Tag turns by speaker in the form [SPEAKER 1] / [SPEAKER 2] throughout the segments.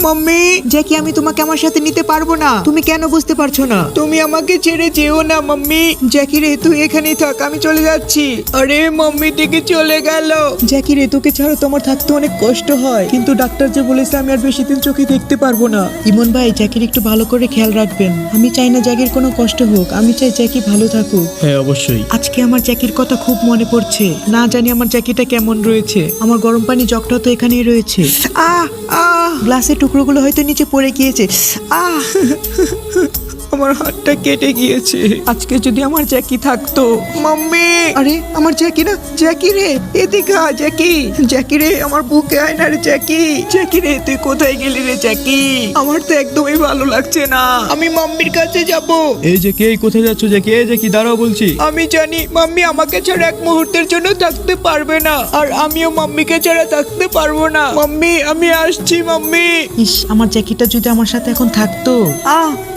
[SPEAKER 1] Mummy, Jackie আমি তোমাকে আমার সাথে নিতে পারবো না। তুমি কেন বুঝতে পারছো না? তুমি আমাকে ছেড়ে যেও না মাম্মি। জ্যাকি রে, তুই এখানেই থাক, আমি চলে যাচ্ছি। আরে মাম্মি দিকে চলে গেল। জ্যাকি রে, তোকে ছাড়া তোমার থাকতে অনেক কষ্ট হয়, কিন্তু ডাক্তার যে বলেছে আমি আর বেশি দিন চোখে দেখতে পারবো না। ইমন ভাই, জ্যাকির একটু ভালো করে খেয়াল রাখবেন। আমি চাই না জ্যাকির কোনো কষ্ট হোক, আমি চাই জ্যাকি ভালো থাকুক।
[SPEAKER 2] হ্যাঁ অবশ্যই।
[SPEAKER 1] আজকে আমার জ্যাকির কথা খুব মনে পড়ছে। না জানি আমার জ্যাকিটা কেমন রয়েছে। আমার গরম পানি জগটা তো এখানেই রয়েছে। গ্লাসের টুকরোগুলো হয়তো নিচে পড়ে গিয়েছে। আমার হাতটা কেটে গিয়েছে। আজকে যদি আমার জ্যাকি থাকতো। মাম্মি, আরে আমার জ্যাকি না, জ্যাকি রে এদিকে আয়। জ্যাকি, জ্যাকি রে আমার বুকে আয় না রে জ্যাকি। জ্যাকি রে, তুই কোথায় গেলি রে জ্যাকি? আমার তো একদমই ভালো লাগছে না। আমি মাম্মির কাছে যাব।
[SPEAKER 2] এই যে কে, কোথায় যাচ্ছ যে কে? যে কি, দাঁড়াও বলছি।
[SPEAKER 1] আমি জানি মাম্মি আমাকে ছাড়া এক মুহূর্তের জন্য থাকতে পারবে না, আর আমিও মাম্মিকে ছাড়া থাকতে পারবো না। মাম্মি, আমি আসছি মাম্মি। ইস, আমার জ্যাকিটা যদি আমার সাথে এখন থাকতো।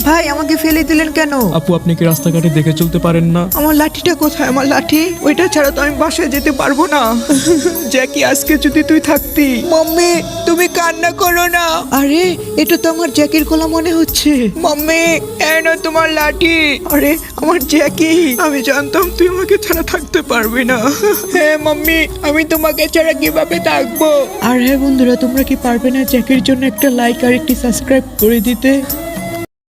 [SPEAKER 1] ভাই, আমাকে ফেলে দিলেন কেন?
[SPEAKER 2] আপু, আপনি কি রাস্তাঘাটে দেখে চলতে পারেন না?
[SPEAKER 1] আমার লাঠিটা কোথায়? আমার লাঠি, ওইটা ছাড়া তো আমি বাসায় যেতে পারবো না। জ্যাকি, আজকে যদি তুই থাকতি। মাম্মি, তুমি কান্না করো না। আরে, এটা তো আমার জ্যাকির গলা মনে হচ্ছে। মাম্মি, এই নাও তোমার লাঠি। আরে আমার জ্যাকি, আমি জানতাম তুই আমাকে ছাড়া থাকতে পারবি না। হ্যাঁ মাম্মি, আমি তোমাকে ছাড়া কিভাবে থাকবো? আর হ্যাঁ বন্ধুরা, তোমরা কি পারবে না জ্যাকির জন্য একটা লাইক আর একটি সাবস্ক্রাইব করে দিতে?